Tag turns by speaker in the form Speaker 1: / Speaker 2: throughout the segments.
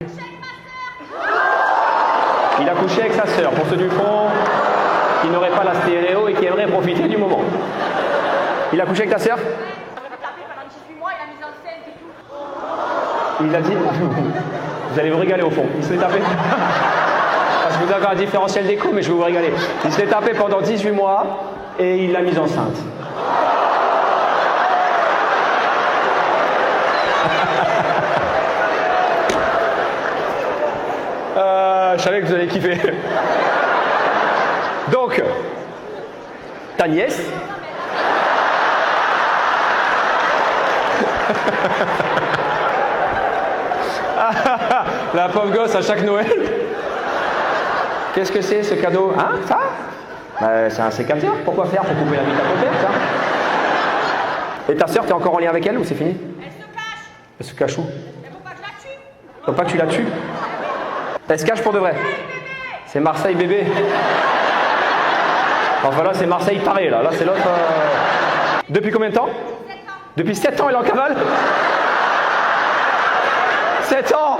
Speaker 1: Il a couché avec sa sœur, pour ceux du fond qui n'auraient pas la stéréo et qui aimeraient profiter du moment. Il a couché avec ta sœur? Il a dit, vous allez vous régaler au fond. Il se l'est tapé. Parce que vous avez un différentiel d'écho, mais je vais vous régaler. Il se l'est tapé pendant 18 mois et il l'a mise enceinte. Je savais que vous allez kiffer. Donc, ta nièce. La pauvre gosse à chaque Noël. Qu'est-ce que c'est ce cadeau? Hein, ça? C'est un sécateur. Pourquoi faire? Pour couper la bite à ton père, ça. Et ta soeur, t'es encore en lien avec elle ou c'est fini?
Speaker 2: Elle se cache.
Speaker 1: Elle se cache où?
Speaker 2: Mais faut pas que je la tue.
Speaker 1: Faut pas que tu la tues? Elle se cache pour de vrai? C'est Marseille bébé. Enfin là, c'est Marseille taré, là. Là, c'est l'autre. Depuis combien de temps?
Speaker 2: 7 ans.
Speaker 1: Depuis 7 ans, elle est en cavale? 7 ans!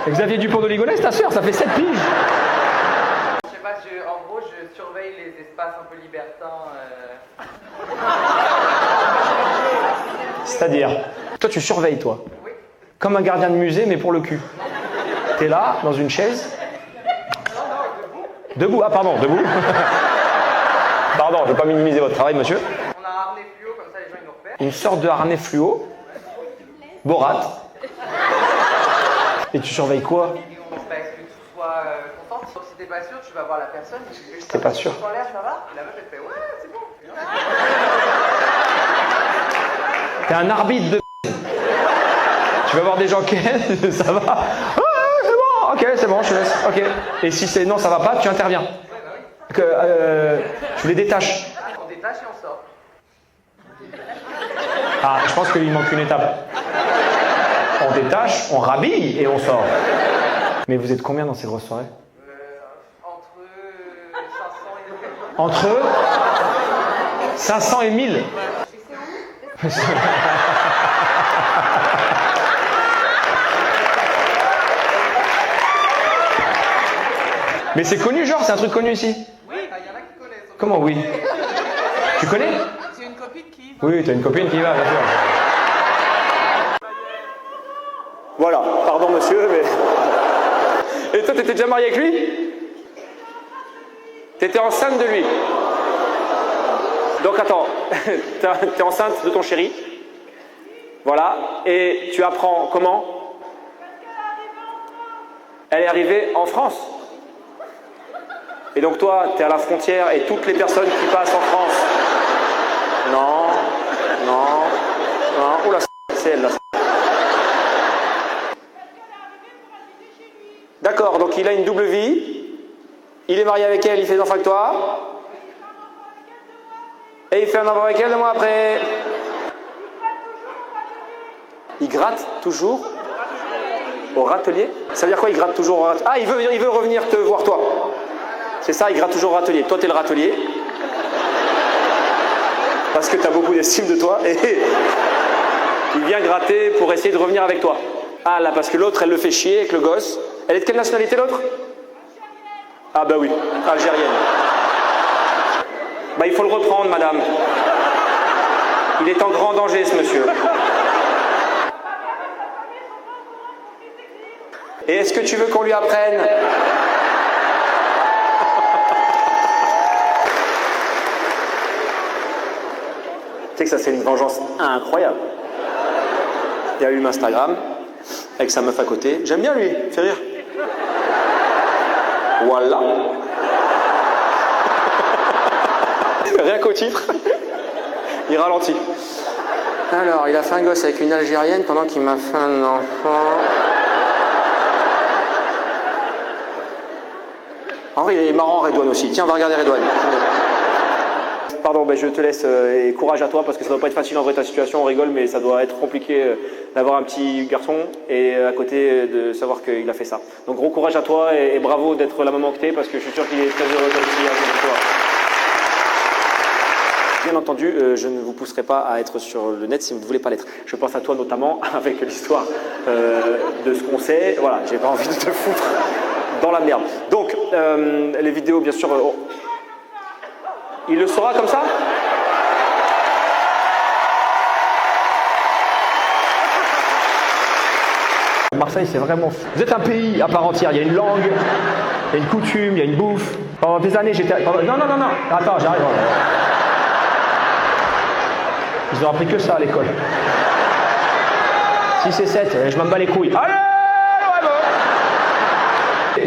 Speaker 1: Xavier Dupont de Ligonnès, ta soeur, ça fait 7 piges.
Speaker 3: Je sais pas, en gros, je surveille les espaces un peu libertins.
Speaker 1: C'est-à-dire? Toi, tu surveilles, toi?
Speaker 3: Oui.
Speaker 1: Comme un gardien de musée, mais pour le cul. T'es là, dans une chaise? Debout. Ah, pardon, debout. Pardon, je ne veux pas minimiser votre travail, monsieur.
Speaker 3: On a un harnais fluo, comme ça les gens ils nous repèrent.
Speaker 1: Une sorte de harnais fluo. Borat. Et tu surveilles quoi?
Speaker 3: Et on fait que tout soit content. Donc si t'es pas sûr, tu vas voir la personne.
Speaker 1: T'es pas sûr?
Speaker 3: En l'air, ça va? Et la meuf elle fait ouais, c'est bon.
Speaker 1: T'es un arbitre de. Tu vas voir des gens qui ça va. Ah, c'est bon, ok, c'est bon, je te laisse. Ok. Et si c'est non, ça va pas, tu interviens. Tu les détaches.
Speaker 3: On détache et on sort.
Speaker 1: Ah, je pense qu'il manque une étape. On détache, on rhabille et on sort. Mais vous êtes combien dans ces grosses soirées?
Speaker 3: Entre 500 et 1000.
Speaker 1: Entre 500 et 1000. Mais c'est connu, genre, c'est un truc connu ici?
Speaker 3: Oui, il y en a qui connaissent.
Speaker 1: Comment oui? Tu connais?
Speaker 3: J'ai une copine qui.
Speaker 1: Oui, t'as une copine qui y va, bien sûr. Voilà, pardon monsieur, mais... Et toi, t'étais déjà marié avec lui? T'étais enceinte de lui? Donc attends, t'es enceinte de ton chéri? Voilà, et tu apprends comment? Elle est arrivée en France. Et donc toi, t'es à la frontière et toutes les personnes qui passent en France... Non, non, non, oula, c'est elle là. D'accord, donc il a une double vie, il est marié avec elle, il fait des enfants avec toi, et il fait un enfant avec elle 2 mois après. Il gratte toujours au râtelier? Ça veut dire quoi, il gratte toujours au râtelier? Ah, il veut revenir te voir toi. C'est ça, il gratte toujours au râtelier. Toi, t'es le râtelier. Parce que tu as beaucoup d'estime de toi et il vient gratter pour essayer de revenir avec toi. Ah là, parce que l'autre, elle le fait chier avec le gosse. Elle est de quelle nationalité l'autre? Ah bah oui, algérienne. Bah il faut le reprendre, madame. Il est en grand danger, ce monsieur. Et est-ce que tu veux qu'on lui apprenne? Tu sais que ça, c'est une vengeance incroyable. Il allume Instagram avec sa meuf à côté. J'aime bien lui, il fait rire. Voilà. Rien qu'au titre. Il ralentit. Alors, il a fait un gosse avec une Algérienne pendant qu'il m'a fait un enfant. En vrai, il est marrant, Redouane aussi. Tiens, on va regarder Redouane. Pardon, je te laisse et courage à toi parce que ça doit pas être facile en vrai ta situation, on rigole, mais ça doit être compliqué d'avoir un petit garçon et à côté de savoir qu'il a fait ça. Donc gros courage à toi et bravo d'être la maman que t'es parce que je suis sûr qu'il est très heureux comme fille avec toi. Bien entendu, je ne vous pousserai pas à être sur le net si vous ne voulez pas l'être. Je pense à toi notamment avec l'histoire de ce qu'on sait. Voilà, j'ai pas envie de te foutre dans la merde. Donc, les vidéos, bien sûr, il le saura comme ça? Marseille, c'est vraiment fou. Vous êtes un pays à part entière. Il y a une langue, il y a une coutume, il y a une bouffe. Pendant des années, j'étais... Non. Attends, j'arrive. Ils ont appris que ça à l'école. 6 et 7, je m'en bats les couilles. Allez,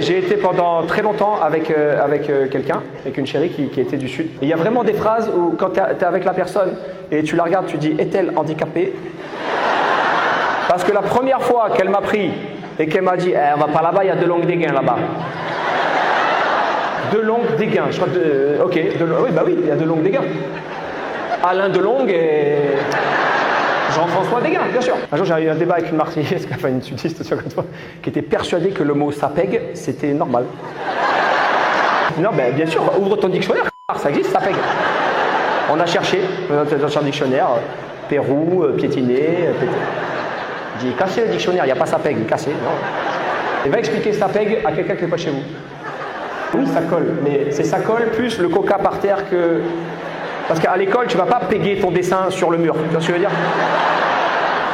Speaker 1: j'ai été pendant très longtemps avec quelqu'un, avec une chérie qui était du Sud. Et il y a vraiment des phrases où quand tu es avec la personne et tu la regardes, tu dis « Est-elle handicapée ?» Parce que la première fois qu'elle m'a pris et qu'elle m'a dit on va pas là-bas, il y a de longues dégains là-bas. De longues dégains, je crois que... Ok, oui, bah oui, il y a de longues dégains. Alain Delongue et Jean-François Desgains, bien sûr. Un jour, j'ai eu un débat avec une Marseillaise, enfin une sudiste, qui était persuadée que le mot sapègue, c'était normal. Non, ben bien sûr, ouvre ton dictionnaire, ça existe, sapègue. On a cherché dans un dictionnaire, Pérou, piétiner, j'ai dit, cassez le dictionnaire, il n'y a pas sapègue, cassez. Non. Et va expliquer sapègue à quelqu'un qui n'est pas chez vous. Oui, ça colle, mais c'est ça colle plus le coca par terre que... Parce qu'à l'école, tu ne vas pas péguer ton dessin sur le mur, tu vois ce que je veux dire?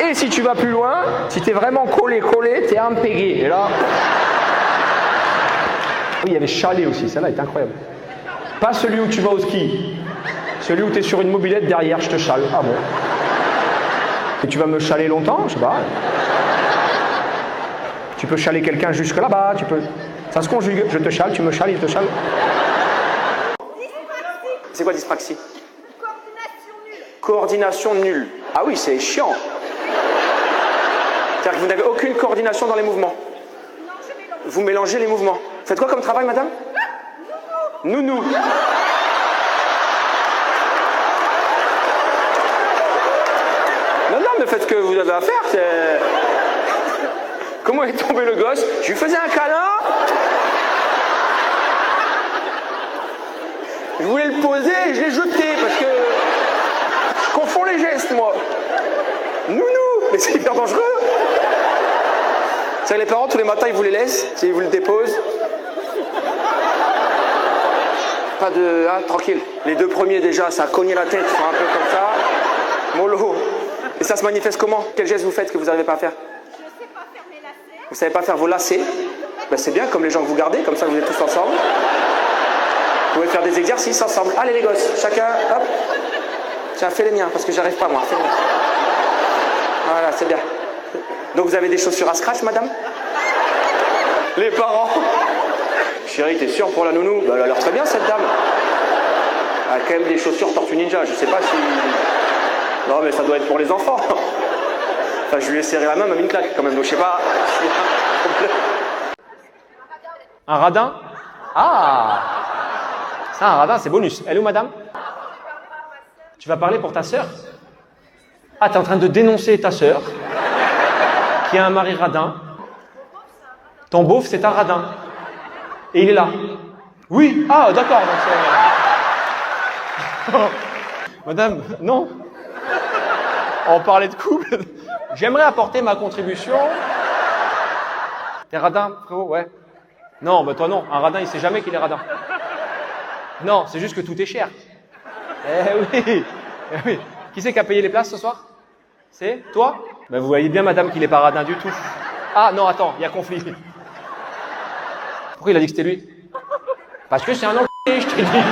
Speaker 1: Et si tu vas plus loin, si tu es vraiment collé, tu es un pégué. Et là... Oui, il y avait chalet aussi, celle-là est incroyable. Pas celui où tu vas au ski. Celui où tu es sur une mobilette derrière, je te chale. Ah bon? Et tu vas me chaler longtemps? Je sais pas. Tu peux chaler quelqu'un jusque là-bas, tu peux... Ça se conjugue, je te chale, tu me chales, il te chale. C'est quoi dyspraxie?
Speaker 2: Coordination nulle.
Speaker 1: Coordination nulle. Ah oui, c'est chiant. C'est-à-dire que vous n'avez aucune coordination dans les mouvements.
Speaker 2: Non, je mélange.
Speaker 1: Vous mélangez les mouvements. Faites quoi comme travail, madame? Nounou. Non, mais faites ce que vous avez à faire. Comment est tombé le gosse? Je lui faisais un câlin. Je voulais le poser et je l'ai jeté parce que je confonds les gestes, moi. Nounou, mais c'est hyper dangereux. C'est que les parents, tous les matins, ils vous les laissent, ils vous le déposent. Pas de... Ah, tranquille. Les 2 premiers, déjà, ça a cogné la tête, un peu comme ça. Mollo. Et ça se manifeste comment? Quel geste vous faites que vous n'arrivez pas à faire?
Speaker 2: Je ne sais pas faire mes lacets.
Speaker 1: Vous savez pas faire vos lacets? Ben, c'est bien, comme les gens que vous gardez, comme ça vous êtes tous ensemble. Vous pouvez faire des exercices ensemble. Allez les gosses, chacun, hop. Tiens, fais les miens, parce que j'arrive pas moi. Fais les miens. Voilà, c'est bien. Donc vous avez des chaussures à scratch, madame? Les parents. Chérie, t'es sûre pour la nounou? Ben, elle a l'air très bien, cette dame. Elle a quand même des chaussures Tortue Ninja, je sais pas si... Non, mais ça doit être pour les enfants. Enfin, je lui ai serré la main, même une claque quand même, donc je sais pas... Un radin? Ah! Ça, un radin, c'est bonus. Elle est où, madame? Tu vas parler pour ta sœur? Ah, t'es en train de dénoncer ta sœur, qui a un mari radin. Ton beauf, c'est un radin. Et il est là. Oui? Ah, d'accord. Madame, non. On parlait de couple. J'aimerais apporter ma contribution. T'es radin, frérot? Ouais. Non, bah toi non. Un radin, il sait jamais qu'il est radin. Non, c'est juste que tout est cher. Eh oui. Eh oui. Qui c'est qui a payé les places ce soir? C'est toi? Ben vous voyez bien, madame, qu'il n'est pas radin du tout. Ah non, attends, il y a conflit. Pourquoi il a dit que c'était lui? Parce que c'est un enculé, je t'ai dit.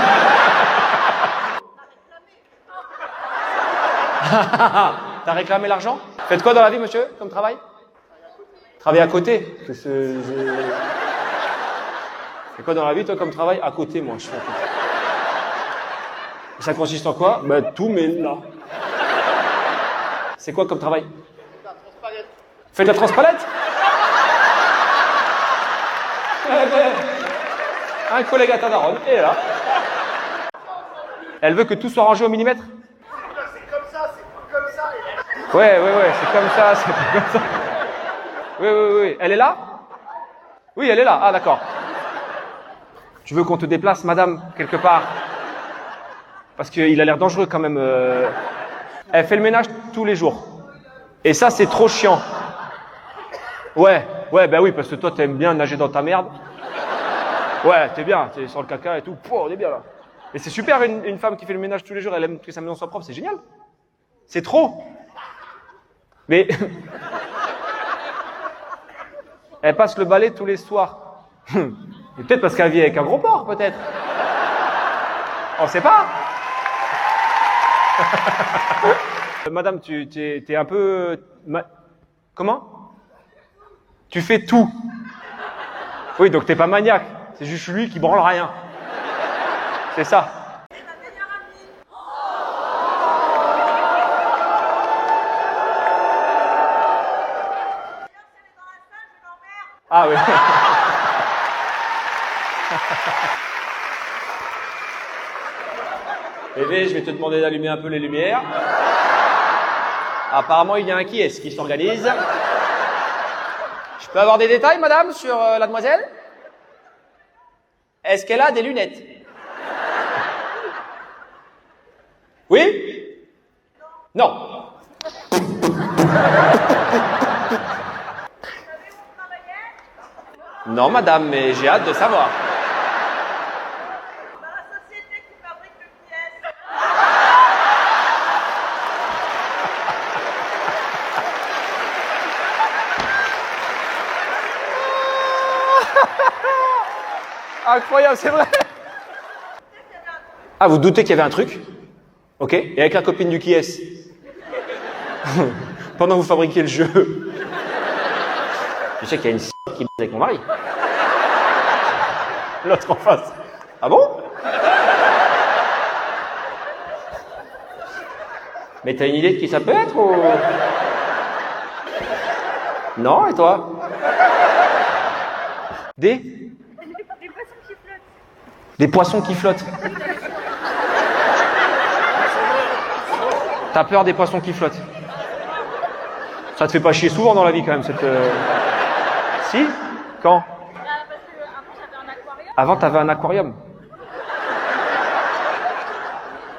Speaker 1: T'as réclamé l'argent? Faites quoi dans la vie, monsieur, comme travail? Travailler à côté. C'est quoi dans la vie, toi, comme travail? À côté, moi, je fais à côté. Ça consiste en quoi? Ben tout, mais là. C'est quoi comme travail? Faites de la transpalette. Un collègue à ta daronne, et là. Elle veut que tout soit rangé au millimètre?
Speaker 4: C'est comme ça, c'est pas comme ça.
Speaker 1: Ouais, c'est comme ça, c'est pas comme ça. Oui. Elle est là? Oui, elle est là. Ah, d'accord. Tu veux qu'on te déplace, madame, quelque part? Parce qu'il a l'air dangereux quand même. Elle fait le ménage tous les jours. Et ça, c'est trop chiant. Ouais, bah oui, parce que toi, t'aimes bien nager dans ta merde. Ouais, t'es bien, t'es sur le caca et tout. Pouah, on est bien là. Et c'est super, une femme qui fait le ménage tous les jours, elle aime que sa maison soit propre, c'est génial. C'est trop. Mais elle passe le balai tous les soirs. Et peut-être parce qu'elle vit avec un gros porc, peut-être. On sait pas. Madame, t'es un peu... Comment? Tu fais tout. Oui, donc t'es pas maniaque. C'est juste lui qui branle rien. C'est ça. Ah oui. Bébé, je vais te demander d'allumer un peu les lumières. Apparemment, il y a un qui est-ce qui s'organise. Je peux avoir des détails, madame, sur la demoiselle? Est-ce qu'elle a des lunettes? Oui? Non. Non, madame, mais j'ai hâte de savoir.
Speaker 2: Dans la société qui fabrique le pièce.
Speaker 1: Incroyable, c'est vrai. Ah, vous doutez qu'il y avait un truc? Ok. Et avec la copine du qui est-ce? Pendant que vous fabriquiez le jeu. Je sais qu'il y a une qui avec mon mari. L'autre en face. Ah bon? Mais t'as une idée de qui ça peut être ou... Non, et toi? Des
Speaker 2: poissons qui flottent.
Speaker 1: Des poissons qui flottent. T'as peur des poissons qui flottent? Ça te fait pas chier souvent dans la vie quand même, cette... Si? Quand?
Speaker 2: Parce que avant j'avais un aquarium.
Speaker 1: Avant, t'avais un aquarium.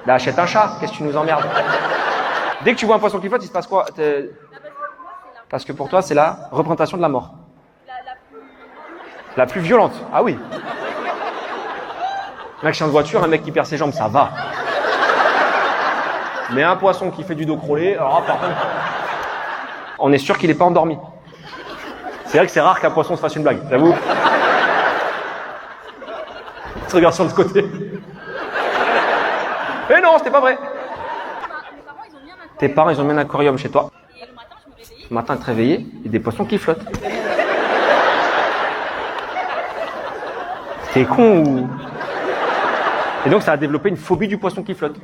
Speaker 1: Bah, achète un chat, qu'est-ce que tu nous emmerdes? Dès que tu vois un poisson qui flotte, il se passe quoi? Parce que pour toi, c'est la représentation de la mort. La plus violente. Ah oui. Un accident de voiture, un mec qui perd ses jambes, ça va. Mais un poisson qui fait du dos crawlé, alors par contre, on est sûr qu'il n'est pas endormi. C'est vrai que c'est rare qu'un poisson se fasse une blague, j'avoue. Tu regardes sur le côté. Mais non, c'était pas vrai. Tes parents, ils ont mis un aquarium chez toi.
Speaker 2: Et le matin, je me réveillais.
Speaker 1: Le matin, te réveiller, il y a des poissons qui flottent. T'es con ou... Et donc, ça a développé une phobie du poisson qui flotte.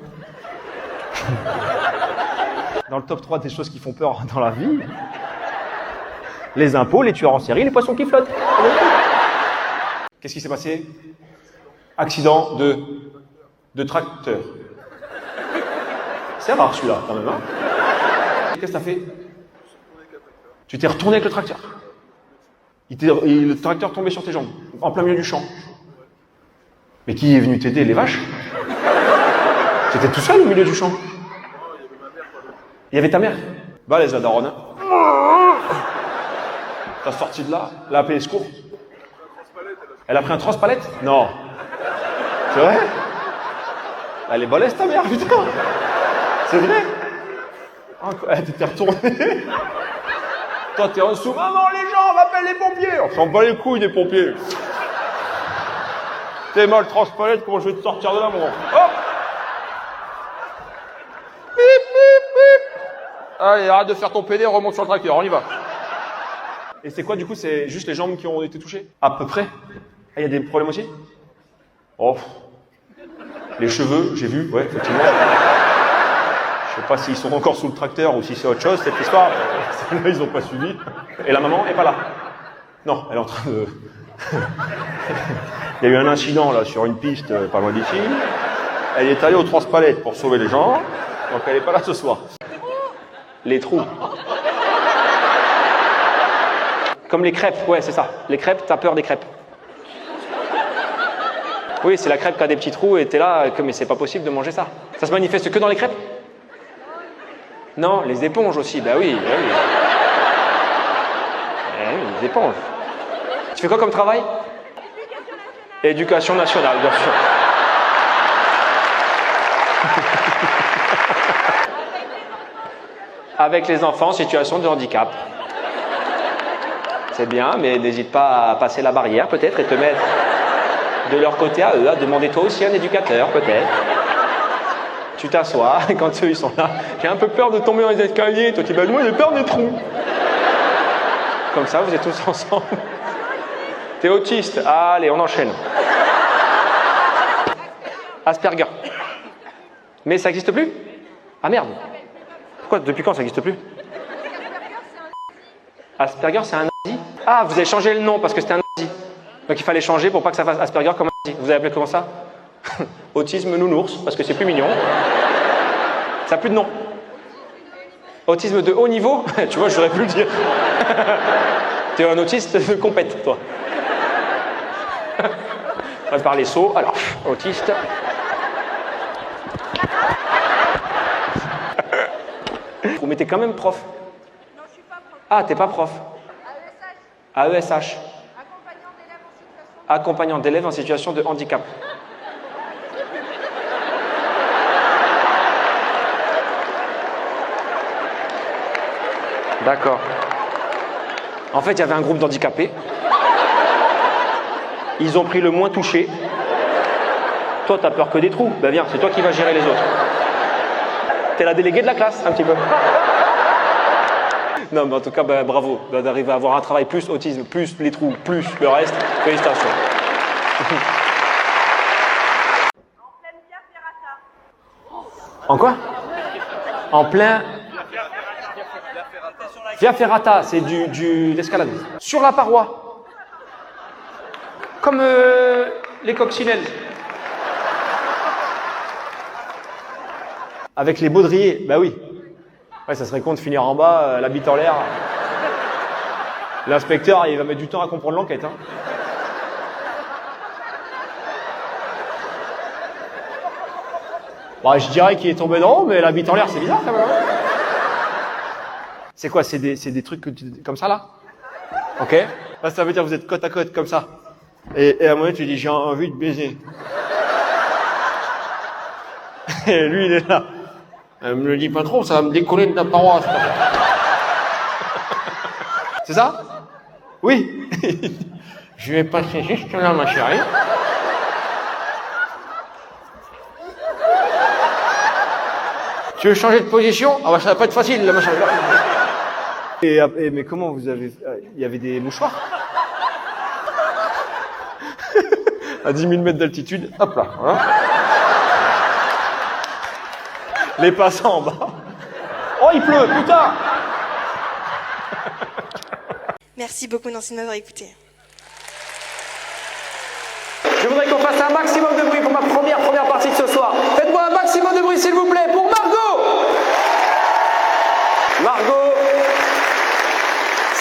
Speaker 1: Dans le top 3 des choses qui font peur dans la vie, les impôts, les tueurs en série, les poissons qui flottent. Qu'est-ce qui s'est passé? Accident de tracteur. C'est rare celui-là, quand même, hein? Qu'est-ce que t'as fait? Tu t'es retourné avec le tracteur. Le tracteur tombait sur tes jambes, en plein milieu du champ. Mais qui est venu t'aider? Les vaches? T'étais tout seul au milieu du champ? Il y avait ta mère? Balèze la daronne. T'as sorti de là? Elle a appelé les secours? Elle a pris un transpalette? Non. C'est vrai? Elle est balèze ta mère, putain! C'est vrai? Elle t'était retournée? Toi, t'es en dessous. Maman, les gens, on appelle les pompiers! On s'en bat les couilles des pompiers. T'es mal transpalette, comment je vais te sortir de là, mon... Hop! Bip, bip, bip! Allez, arrête de faire ton PD, remonte sur le tracteur, on y va. Et c'est quoi, du coup, c'est juste les jambes qui ont été touchées? À peu près? Ah, il y a des problèmes aussi? Oh. Les cheveux, j'ai vu, ouais, effectivement. Je sais pas s'ils sont encore sous le tracteur ou si c'est autre chose, cette histoire. Celle-là, ils ont pas suivi. Et la maman est pas là. Non, elle est en train de... Il y a eu un incident, là, sur une piste, pas loin d'ici. Elle est allée aux transpalettes pour sauver les gens. Donc elle est pas là ce soir. Les trous. Comme les crêpes, ouais, c'est ça. Les crêpes, t'as peur des crêpes. Oui, c'est la crêpe qui a des petits trous et t'es là, mais c'est pas possible de manger ça. Ça se manifeste que dans les crêpes? Non, les éponges aussi, bah oui, bah oui. Eh oui, les éponges. Tu fais quoi comme travail? Éducation nationale, bien sûr. Avec les enfants en situation de handicap. C'est bien, mais n'hésite pas à passer la barrière peut-être et te mettre de leur côté à eux, à demander toi aussi un éducateur peut-être. Tu t'assois, et quand eux ils sont là, j'ai un peu peur de tomber dans les escaliers, toi tu dis bah moi j'ai peur des trous. Comme ça vous êtes tous ensemble. T'es autiste, allez on enchaîne. Asperger. Mais ça n'existe plus? Ah merde. Pourquoi? Depuis quand ça n'existe plus? Asperger c'est un nazi? Ah vous avez changé le nom parce que c'était un nazi. Donc il fallait changer pour pas que ça fasse Asperger comme un nazi. Vous avez appelé comment ça? Autisme nounours, parce que c'est plus mignon. Ça n'a plus de nom. Autisme de haut niveau? Tu vois, j'aurais pu le dire. Tu es un autiste de compète, toi. Prépare les sauts. Alors, autiste. Mais t'es quand même prof.
Speaker 2: Non, je suis pas prof.
Speaker 1: Ah, t'es pas prof.
Speaker 2: AESH,
Speaker 1: AESH.
Speaker 2: accompagnant d'élèves en situation.
Speaker 1: Accompagnant d'élèves en situation de handicap. D'accord. En fait, il y avait un groupe d'handicapés. Ils ont pris le moins touché. Toi, t'as peur que des trous. Ben viens, c'est toi qui vas gérer les autres. T'es la déléguée de la classe, un petit peu. Non, mais en tout cas, ben, bravo d'arriver à avoir un travail plus autisme, plus les trous, plus le reste. Félicitations.
Speaker 2: En pleine via ferrata.
Speaker 1: En quoi? En plein... Via ferrata, c'est l'escalade. Sur la paroi. Comme les coccinelles. Avec les baudriers, bah oui. Ouais, ça serait con de finir en bas, la bite en l'air. L'inspecteur, il va mettre du temps à comprendre l'enquête. Hein. Bah, je dirais qu'il est tombé d'en haut, mais la bite en l'air, c'est bizarre quand même. C'est quoi? C'est des trucs comme ça, là? Ok. Là, ça veut dire que vous êtes côte à côte, comme ça. Et à un moment, tu dis, j'ai envie de baiser. Et lui, il est là. Elle me le dit pas trop, ça va me décoller de la paroi. C'est ça? Oui. Je vais passer juste là, ma chérie. Tu veux changer de position? Ah bah ça va pas être facile, là, machin. Mais comment vous avez... Il y avait des mouchoirs? À 10 000 mètres d'altitude, hop là. Voilà. Les passants en bas. Oh, il pleut, putain!
Speaker 5: Merci beaucoup Nancy de m'avoir écouté.
Speaker 1: Je voudrais qu'on fasse un maximum de bruit pour ma première partie de ce soir. Faites-moi un maximum de bruit, s'il vous plaît, pour Margot! Margot,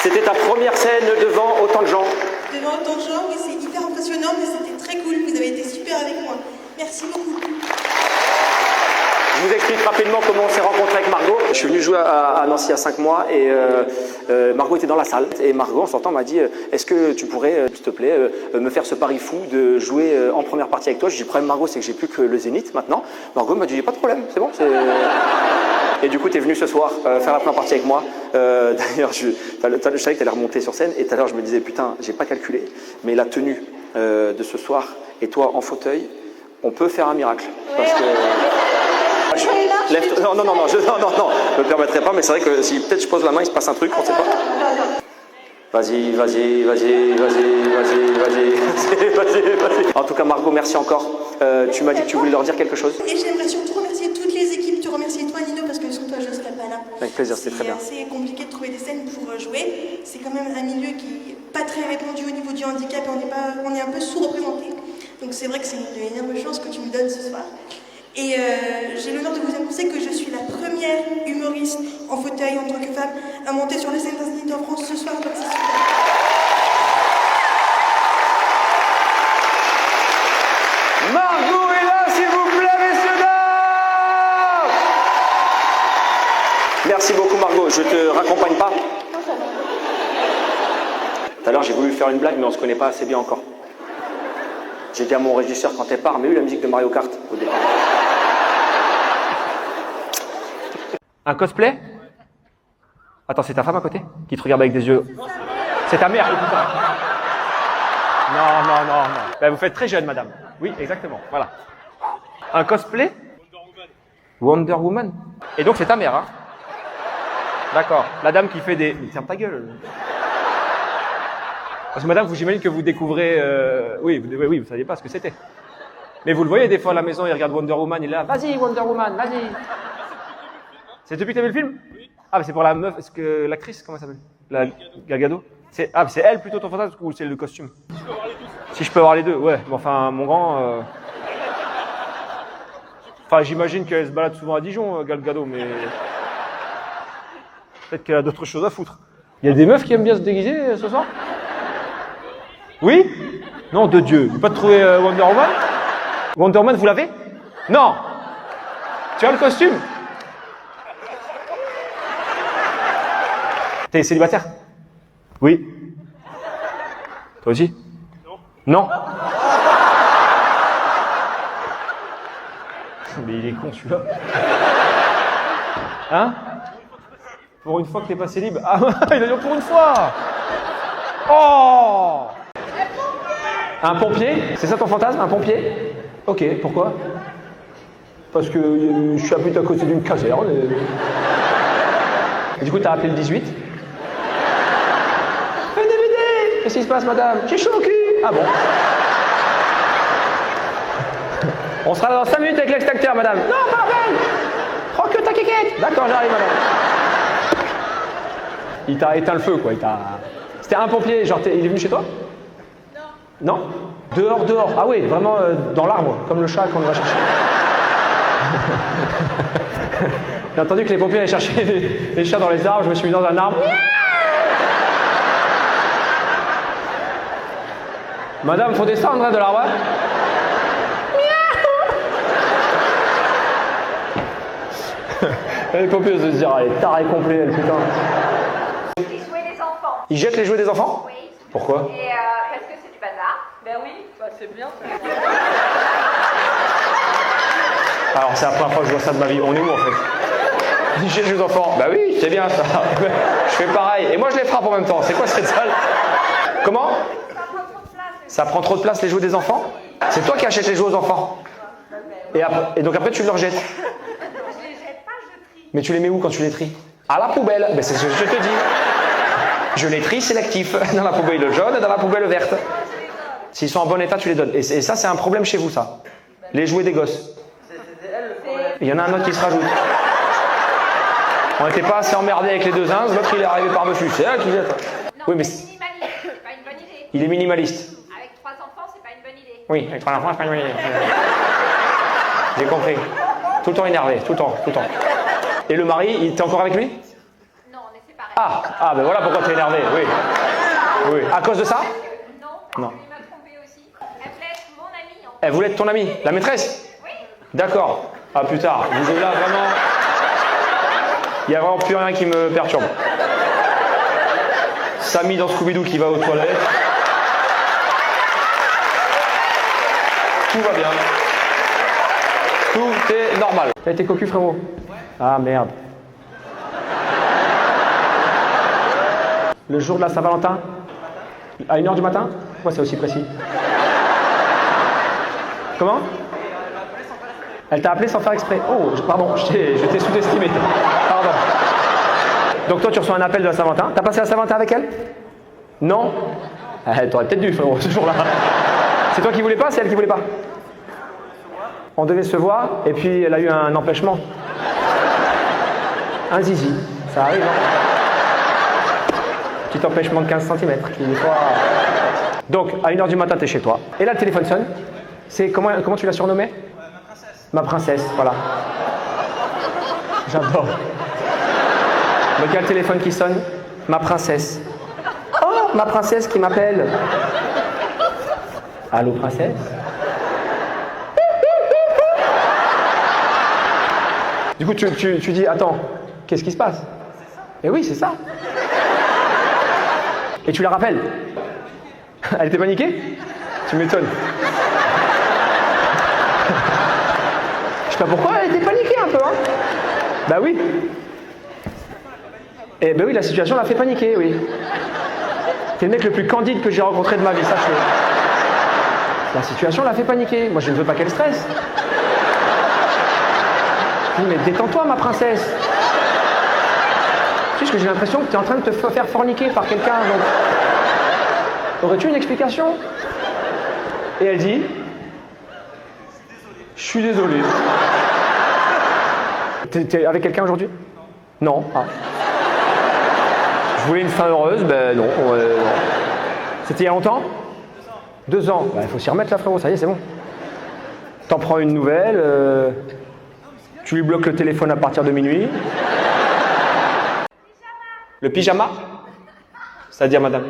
Speaker 1: c'était ta première scène devant autant de gens.
Speaker 5: Devant autant de gens, oui, c'est hyper impressionnant, mais c'était très cool. Vous avez été super avec moi. Merci beaucoup.
Speaker 1: Je vous explique rapidement comment on s'est rencontré avec Margot. Je suis venu jouer à Nancy il y a 5 mois et Margot était dans la salle. Et Margot, en sortant, m'a dit est-ce que tu pourrais, s'il te plaît, me faire ce pari fou de jouer en première partie avec toi? Je lui ai dit, le problème, Margot, c'est que j'ai plus que le Zénith maintenant. Margot m'a dit pas de problème, c'est bon. Et du coup, tu es venu ce soir faire la première partie avec moi. D'ailleurs, je savais que tu allais remonter sur scène. Et tout à l'heure, je me disais putain, j'ai pas calculé. Mais la tenue de ce soir et toi en fauteuil, on peut faire un miracle. Parce que. Non, je me permettrai pas, mais c'est vrai que si peut-être je pose la main, il se passe un truc, on ne sait pas. Vas-y. En tout cas, Margot, merci encore. Tu m'as dit que tu voulais leur dire quelque chose.
Speaker 5: Et j'aimerais surtout remercier toutes les équipes, te remercier toi Nino, parce que sans toi je ne serais pas là.
Speaker 1: Avec plaisir, c'était très bien.
Speaker 5: C'est assez compliqué de trouver des scènes pour jouer. C'est quand même un milieu qui n'est pas très répandu au niveau du handicap et on est un peu sous-représenté. Donc c'est vrai que c'est une énorme chance que tu me donnes ce soir. Et j'ai l'honneur de vous annoncer que je suis la première humoriste en fauteuil en tant que femme à monter sur les scènes d'Institut en France ce soir. Donc c'est super.
Speaker 1: Margot, je te raccompagne pas. Tout à l'heure, j'ai voulu faire une blague, mais on se connaît pas assez bien encore. J'ai dit à mon régisseur quand elle part, mais oui, la musique de Mario Kart au départ. Un cosplay? Attends, c'est ta femme à côté qui te regarde avec des yeux. C'est ta mère, écoute. Non, non, non, non. Ben, vous faites très jeune, madame. Oui, exactement. Voilà. Un cosplay? Wonder Woman. Et donc, c'est ta mère, hein? D'accord. La dame qui fait des... Ferme ta gueule. Parce que madame, j'imagine que vous découvrez... Oui, vous ne saviez pas ce que c'était. Mais vous le voyez des fois à la maison, il regarde Wonder Woman, il est là. Vas-y, Wonder Woman, vas-y. C'est depuis que tu as vu le film? Ah, mais c'est pour la meuf, est-ce que l'actrice, comment elle s'appelle? La Gal Gadot? Ah, c'est elle plutôt ton fantasme ou c'est le costume? Si je peux avoir les deux, ouais. Bon, enfin, mon grand... Enfin, j'imagine qu'elle se balade souvent à Dijon, Gal Gadot, mais... Peut-être qu'elle a d'autres choses à foutre. Il y a des meufs qui aiment bien se déguiser ce soir? Oui? Non, de Dieu. Vous pas trouvé Wonder Woman? Wonder Woman, vous l'avez? Non! Tu as le costume? T'es célibataire? Oui. Toi aussi? Non. Non? Mais il est con celui-là. Hein? Pour une fois que t'es pas célib. Ah, il a dit pour une fois! Oh! Un pompier? C'est ça ton fantasme? Un pompier? Ok, pourquoi? Parce que je suis habité à côté d'une caserne. Et du coup, t'as appelé le 18? Un DVD! Qu'est-ce qui se passe, madame? J'ai chaud au cul! Ah bon? On sera dans 5 minutes avec l'extincteur, madame. Non, pas la peine! Prends que ta kékette! D'accord, j'arrive, madame. Il t'a éteint le feu, quoi. C'était un pompier, genre, il est venu chez toi? Non. Non? Dehors, dehors. Ah oui, vraiment dans l'arbre, comme le chat qu'on va chercher. J'ai entendu que les pompiers allaient chercher les chats dans les arbres, je me suis mis dans un arbre. Madame, faut descendre de l'arbre. Les pompiers se disent, elle est tarée complet, elle, putain.
Speaker 2: Les jouets des enfants.
Speaker 1: Ils jettent les jouets des enfants?
Speaker 2: Oui.
Speaker 1: Pourquoi?
Speaker 2: Et parce que c'est du bazar. Ben oui, bah, c'est bien.
Speaker 1: Alors, c'est la première fois que je vois ça de ma vie. On est où, en fait? Ils jettent les enfants. Bah oui, c'est bien ça. Je fais pareil. Et moi, je les frappe en même temps. C'est quoi cette salle? Comment?
Speaker 2: Ça prend trop de place.
Speaker 1: Ça prend trop de place, les jouets des enfants? C'est toi qui achètes les jouets aux enfants? Et donc après, tu leur jettes?
Speaker 2: Je les jette pas, je trie.
Speaker 1: Mais tu les mets où quand tu les tries? À la poubelle. Ben, c'est ce que je te dis. Je les trie sélectif. Dans la poubelle jaune et dans la poubelle verte. S'ils sont en bon état, tu les donnes. Et ça, c'est un problème chez vous, ça. Les jouets des gosses. Il y en a un autre qui se rajoute. On n'était pas assez emmerdés avec les deux uns. L'autre, il est arrivé par-dessus. C'est elle qui jette.
Speaker 2: Non,
Speaker 1: Oui, mais
Speaker 2: c'est minimaliste, c'est pas une bonne idée.
Speaker 1: il est minimaliste.
Speaker 2: Avec 3 enfants, c'est pas une bonne idée.
Speaker 1: Oui, avec 3 enfants, c'est pas une bonne idée. J'ai compris. Tout le temps énervé, tout le temps, tout le temps. Et le mari, il était encore avec lui?
Speaker 2: Non, on est séparés.
Speaker 1: Ah, ben voilà pourquoi tu es énervé, oui. Oui. À cause de ça?
Speaker 2: Non,
Speaker 1: Non.
Speaker 2: il m'a trompé aussi. Elle voulait être mon amie.
Speaker 1: Elle voulait être ton amie, la maîtresse?
Speaker 2: Oui.
Speaker 1: D'accord. Ah, plus tard. Vous êtes là, vraiment... Il n'y a vraiment plus rien qui me perturbe. Samy dans Scooby-Doo qui va aux toilettes. Tout va bien. Tout est normal. T'as été cocu, frérot? Ah, merde. Le jour de la Saint-Valentin? À 1h du matin? Pourquoi c'est aussi précis? Comment? Elle t'a appelé sans faire exprès. Oh, pardon, je t'ai sous-estimé. Pardon. Donc toi, tu reçois un appel de la Saint-Valentin. T'as passé la Saint-Valentin avec elle? Non? T'aurais peut-être dû, frérot, ce jour-là. C'est toi qui voulais pas, c'est elle qui voulait pas? On devait se voir, et puis elle a eu un empêchement. Un zizi. Ça arrive, hein? Petit empêchement de 15 cm qui des fois... Donc, à 1h du matin, t'es chez toi. Et là, le téléphone sonne. C'est comment tu l'as surnommé? Ma princesse, voilà. J'adore. Donc il y a le téléphone qui sonne. Ma princesse. Oh, ma princesse qui m'appelle. Allô, princesse? Du coup, tu dis, attends, qu'est-ce qui se passe? Et oui, c'est ça. Et tu la rappelles? Elle était paniquée? Tu m'étonnes. Je sais pas pourquoi, elle était paniquée un peu, hein. Bah oui. Et ben oui, la situation l'a fait paniquer, oui. C'est le mec le plus candide que j'ai rencontré de ma vie, sache-le. La situation l'a fait paniquer. Moi, je ne veux pas qu'elle stresse. Oui, mais détends-toi, ma princesse. Tu sais que j'ai l'impression que tu es en train de te faire forniquer par quelqu'un. Donc... Aurais-tu une explication? Et elle dit... Je suis désolé. T'es avec quelqu'un aujourd'hui? Non. Ah. Je voulais une fin heureuse, ben non. Non. C'était il y a longtemps? 2 ans. Il faut s'y remettre là, frérot, ça y est, c'est bon. T'en prends une nouvelle, tu lui bloques le téléphone à partir de minuit. Le pyjama? C'est-à-dire, madame?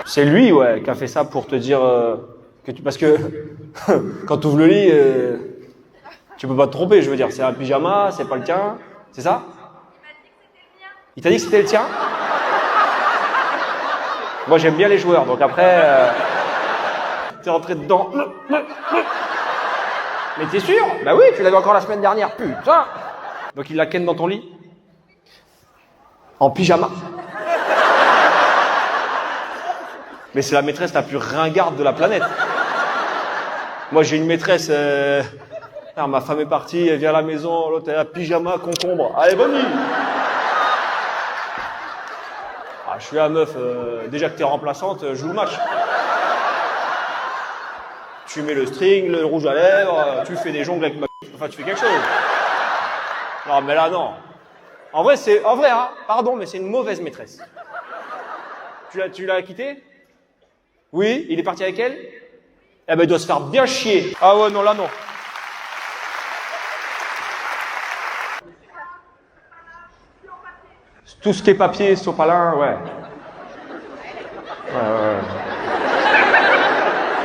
Speaker 1: C'est lui, ouais, qui a fait ça pour te dire que tu... Parce que quand tu ouvres le lit, tu peux pas te tromper, je veux dire. C'est un pyjama, c'est pas le tien, c'est ça? Il t'a dit que c'était le tien? Moi, j'aime bien les joueurs, donc après... T'es rentré dedans. Mais t'es sûr? Bah oui, tu l'avais encore la semaine dernière, putain! Donc il la ken dans ton lit? En pyjama? Mais c'est la maîtresse la plus ringarde de la planète. Moi, j'ai une maîtresse... Alors, ma femme est partie, elle vient à la maison, l'autre elle a pyjama, concombre. Allez, bonne nuit! Ah, je suis la meuf, déjà que t'es remplaçante, joue le match. Tu mets le string, le rouge à lèvres, tu fais des jongles avec ma... Enfin, tu fais quelque chose. Non, mais là, non. En vrai, hein, pardon, mais c'est une mauvaise maîtresse. Tu l'as quittée? Oui, il est parti avec elle? Eh ben, il doit se faire bien chier. Ah ouais, non, là, non. Tout ce qui est papier, sopalin, ouais.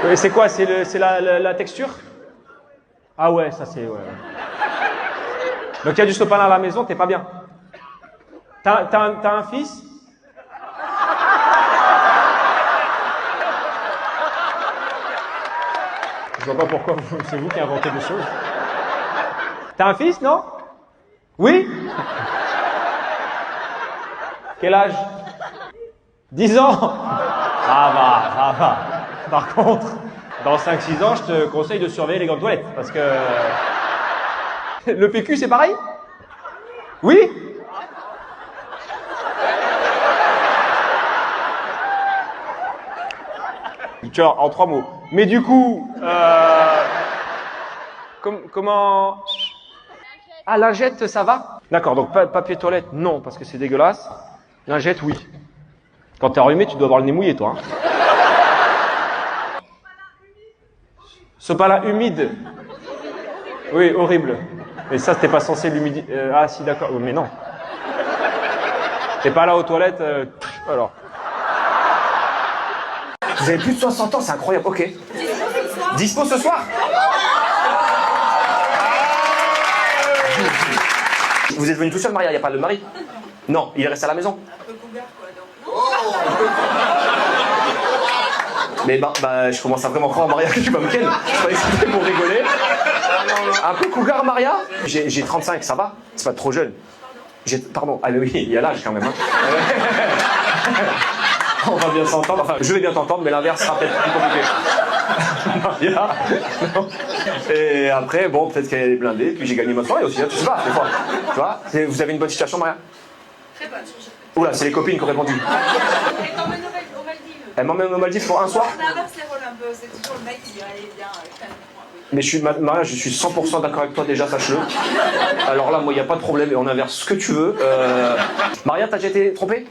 Speaker 1: Ouais. Et c'est quoi? C'est la texture? Ah ouais, ça c'est... Ouais. Donc il y a du sopalin à la maison, t'es pas bien. T'as un fils? Je vois pas pourquoi c'est vous qui inventez des choses. T'as un fils, non? Oui? Quel âge? 10 ans? Ça va. Par contre, dans 5-6 ans, je te conseille de surveiller les grandes toilettes, parce que... Le PQ, c'est pareil? Oui? Tu vois, en 3 mots. Mais du coup, comment... Ah, lingette, ça va? D'accord, donc papier toilette, non, parce que c'est dégueulasse. Lingette, oui. Quand t'es enrhumé, tu dois avoir le nez mouillé, toi. Hein. Sopalin humide. Oui, horrible. Mais ça, t'es pas censé l'humidifier. Ah si, d'accord. Mais non. T'es pas là aux toilettes. Alors. Vous avez plus de 60 ans, c'est incroyable. Ok. Dispo ce soir. Vous êtes venu tout seul, Maria? Il n'y a pas de mari? Non, il reste à la maison. Mais bah, je commence à vraiment croire, Maria, que tu vas me ken. Je croyais que c'était pour rigoler. Un peu cougar, Maria? J'ai 35, ça va? C'est pas trop jeune. Pardon, ah mais oui, il y a l'âge quand même. Hein. On va bien s'entendre, enfin, je vais bien t'entendre, mais l'inverse sera peut-être plus compliqué. Maria, non. Et après, bon, peut-être qu'elle est blindée, puis j'ai gagné ma soirée aussi, hein, tu sais pas, des fois. Tu vois? Vous avez une bonne situation, Maria?
Speaker 2: Très bonne.
Speaker 1: Oula, c'est les copines qui ont répondu.
Speaker 2: Elle t'emmène aux Maldives.
Speaker 1: Elle m'emmène aux Maldives pour un soir?
Speaker 2: On inverse les rôles un peu, c'est toujours le mec qui dit allez, viens, calme-moi.
Speaker 1: Mais Maria, je suis 100% d'accord avec toi déjà, sache-le. Alors là, moi, il n'y a pas de problème et on inverse ce que tu veux. Maria, t'as déjà été trompée?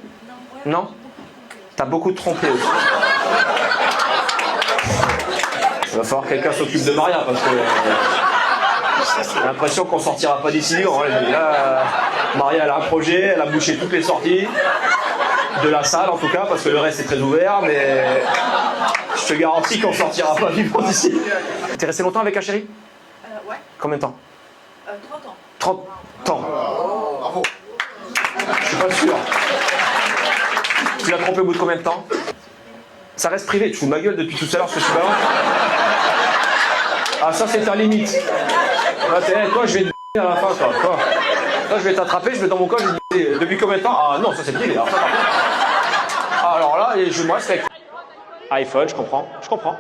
Speaker 1: Non? T'as beaucoup trompé aussi. Il va falloir que quelqu'un s'occupe de Maria parce que j'ai l'impression qu'on sortira pas d'ici. Là, Maria, elle a un projet, elle a bouché toutes les sorties de la salle en tout cas parce que le reste est très ouvert, mais je te garantis qu'on sortira pas vivant d'ici. T'es resté longtemps avec un chéri? Combien de temps?
Speaker 2: 30 ans.
Speaker 1: 30 ans.
Speaker 4: Bravo.
Speaker 1: Je suis pas sûr. Tu l'as trompé au bout de combien de temps? Ça reste privé, tu fous de ma gueule depuis tout à l'heure ce que tu balances. Ah ça c'est ta limite. Là, toi je vais te à la fin toi. Toi je vais t'attraper, je vais dans mon coin, je vais te dire depuis combien de temps? Ah non ça c'est privé. Alors là, je me reste avec iPhone, je comprends.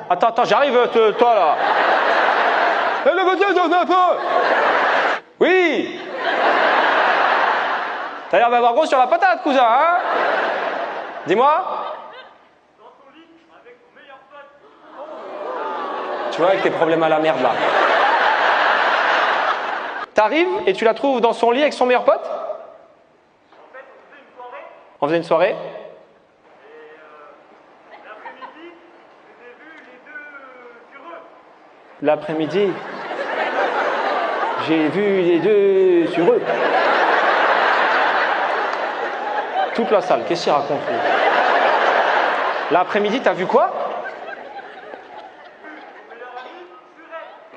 Speaker 1: Attends, j'arrive toi là. Oui. T'as l'air d'avoir gros sur la patate, cousin, hein? Dis-moi. Tu vois, avec tes problèmes à la merde, là. T'arrives et tu la trouves dans son lit avec son meilleur pote? On faisait une soirée. L'après-midi, j'ai vu les deux sur eux. Toute la salle, qu'est-ce qu'il raconte lui? L'après-midi, t'as vu quoi?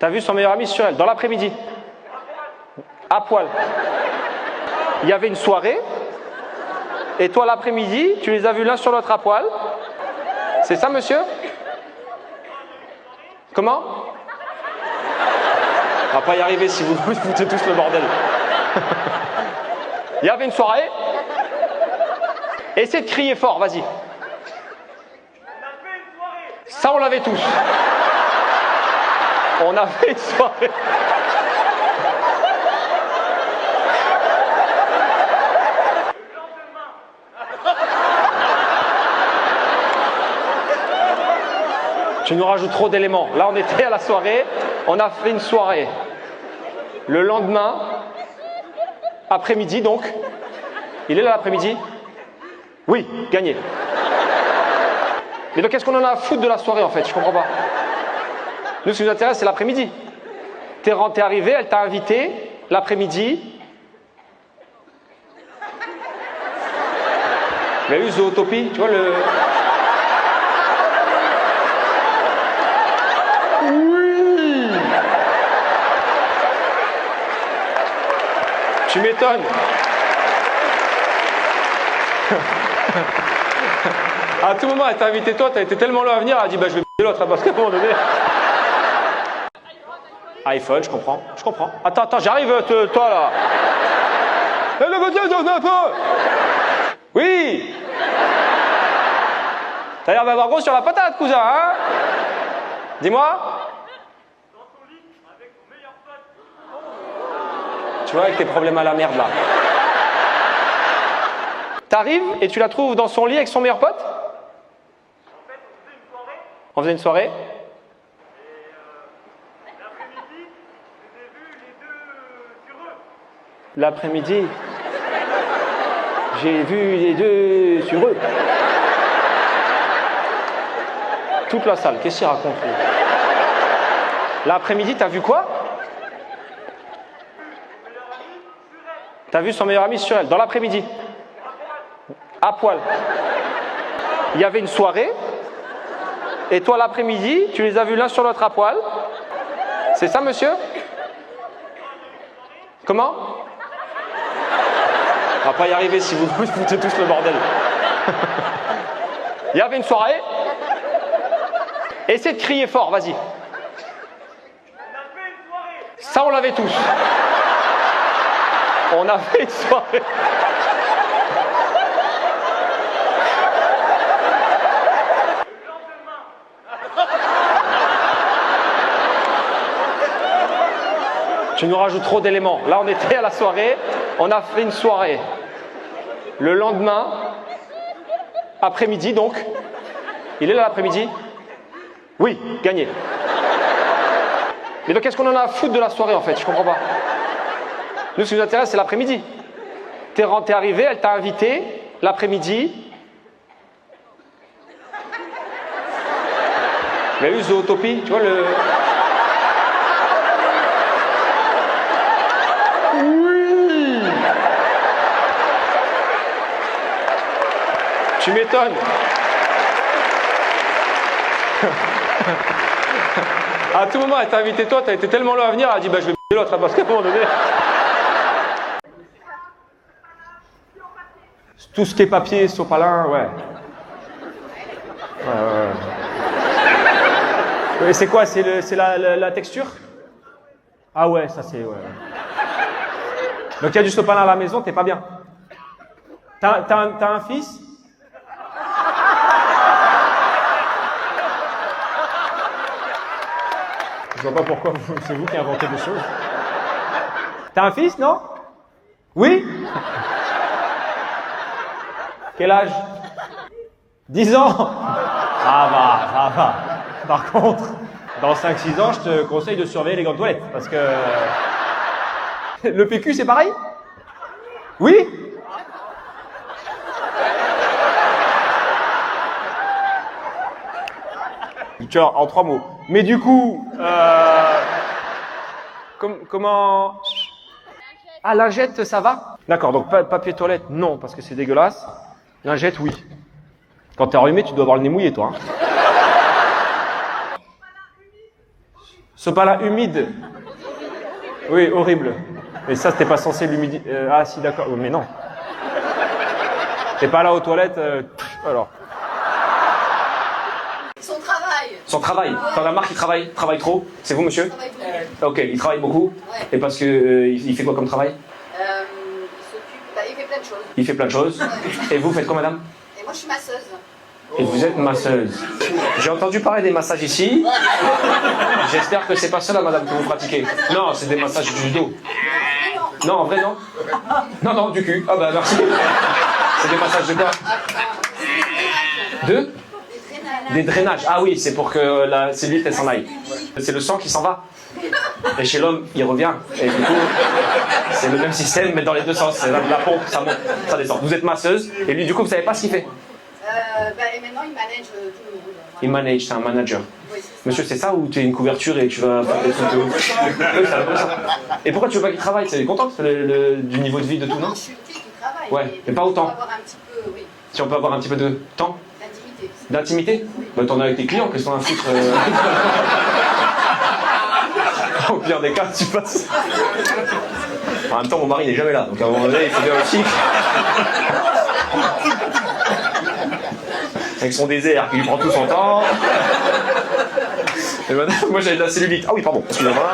Speaker 1: T'as vu son meilleur ami sur elle, dans l'après-midi. À poil. Il y avait une soirée, et toi l'après-midi, tu les as vus l'un sur l'autre à poil. C'est ça, monsieur? Comment? On va pas y arriver si vous foutez tous le bordel. Il y avait une soirée. Essaie de crier fort, vas-y. Ça, on l'avait tous. On a fait une soirée. Tu nous rajoutes trop d'éléments. Là, on était à la soirée, on a fait une soirée. Le lendemain, après-midi donc, il est là l'après-midi? Oui, gagné. Mais donc, qu'est-ce qu'on en a à foutre de la soirée en fait? Je comprends pas. Nous, ce qui nous intéresse, c'est l'après-midi. T'es arrivé, elle t'a invité, l'après-midi. Il y a eu Zootopie, tu vois le... Oui. Tu m'étonnes. À tout moment, elle t'a invité toi, t'as été tellement loin à venir, elle a dit bah je vais l'autre parce qu'à un moment donné. iPhone, je comprends. Attends, j'arrive toi là. Oui. T'as l'air d'avoir gros sur la patate, cousin, hein? Dis-moi. Tu vois, avec tes problèmes à la merde là. T'arrives et tu la trouves dans son lit avec son meilleur pote? On faisait une soirée. L'après-midi, j'ai vu les deux sur eux. Toute la salle, qu'est-ce qu'il raconte lui? L'après-midi, t'as vu quoi? T'as vu son meilleur ami sur elle, dans l'après-midi. À poil. Il y avait une soirée, et toi l'après-midi, tu les as vus l'un sur l'autre à poil. C'est ça, monsieur? Comment? On va pas y arriver si vous foutez tous le bordel. Il y avait une soirée. Essaie de crier fort, vas-y. Ça, on l'avait tous. On a fait une soirée. Tu nous rajoutes trop d'éléments. Là, on était à la soirée, on a fait une soirée. Le lendemain, après-midi donc, il est là l'après-midi? Oui, gagné. Mais donc, qu'est-ce qu'on en a à foutre de la soirée en fait? Je comprends pas. Nous, ce qui nous intéresse, c'est l'après-midi. T'es arrivé, elle t'a invité, l'après-midi. Il y a eu Zootopie, tu vois le... Oui. Tu m'étonnes. À tout moment, elle t'a invité toi, t'as été tellement loin à venir, elle a dit bah je vais Et l'autre, parce qu'à un moment donné... Tout ce qui est papier, sopalin, ouais. Et c'est quoi? C'est la texture? Ah ouais, ça c'est... Ouais. Donc il y a du sopalin à la maison, t'es pas bien. T'as un fils? Je vois pas pourquoi c'est vous qui inventez des choses. T'as un fils, non? Oui? Quel âge? 10 ans? Ça va, ça va. Par contre, dans 5-6 ans, je te conseille de surveiller les grandes toilettes, parce que... Le PQ, c'est pareil? Oui? Tu vois, en 3 mots. Mais du coup, comment... Ah, lingette, ça va? D'accord, donc papier toilette, non, parce que c'est dégueulasse. Lingette, oui. Quand t'es enrhumé, tu dois avoir le nez mouillé, toi. Hein. Sopalin humide. Oui, horrible. Mais ça, t'es pas censé l'humidifier. Ah si, d'accord. Mais non. T'es pas là aux toilettes. Alors.
Speaker 2: Son travail.
Speaker 1: Son travail. T'en as marre qu'il travaille trop. C'est vous, monsieur? Ok, il travaille beaucoup.
Speaker 2: Ouais.
Speaker 1: Et parce que il fait quoi comme travail?
Speaker 2: Il fait plein de choses.
Speaker 1: Il fait plein de choses.
Speaker 2: Ouais.
Speaker 1: Et vous faites quoi, madame?
Speaker 2: Et moi, je suis masseuse.
Speaker 1: Et vous êtes masseuse. J'ai entendu parler des massages ici. J'espère que c'est pas cela, madame, que vous pratiquez. Non, c'est des massages du dos. Non, en vrai, non. Non, du cul. Ah bah merci. C'est des massages de quoi? De? Des drainages. Ah oui, c'est pour que la cellulite, elle s'en aille. C'est le sang qui s'en va. Et chez l'homme, il revient. Et du coup, c'est le même système, mais dans les deux sens. C'est la pompe, ça monte, ça descend. Vous êtes masseuse, et lui, du coup, vous savez pas ce qu'il fait?
Speaker 2: Et maintenant, il manage tout le monde.
Speaker 1: Il manage, c'est un manager.
Speaker 2: Oui, c'est ça.
Speaker 1: Monsieur, c'est ça ou tu es une couverture et tu vas faire des trucs de ouf? Oui, c'est un peu ça. Et pourquoi tu veux pas qu'il travaille? Tu es contente du niveau de vie de tout, non?
Speaker 2: Je suis petite qui travaille.
Speaker 1: Ouais, mais pas autant.
Speaker 2: On peut avoir un petit peu, oui,
Speaker 1: Si on peut avoir un petit peu de temps?
Speaker 2: d'intimité.
Speaker 1: D'intimité? Bah t'en as avec tes clients, qu'est-ce qu'on a à foutre Au pire des cas, tu passes. En même temps, mon mari n'est jamais là, donc à un moment donné, il faut bien aussi... Avec son désert qui lui prend tout son temps. Et maintenant, moi j'avais de la cellulite. Ah oui, pardon, excusez-moi.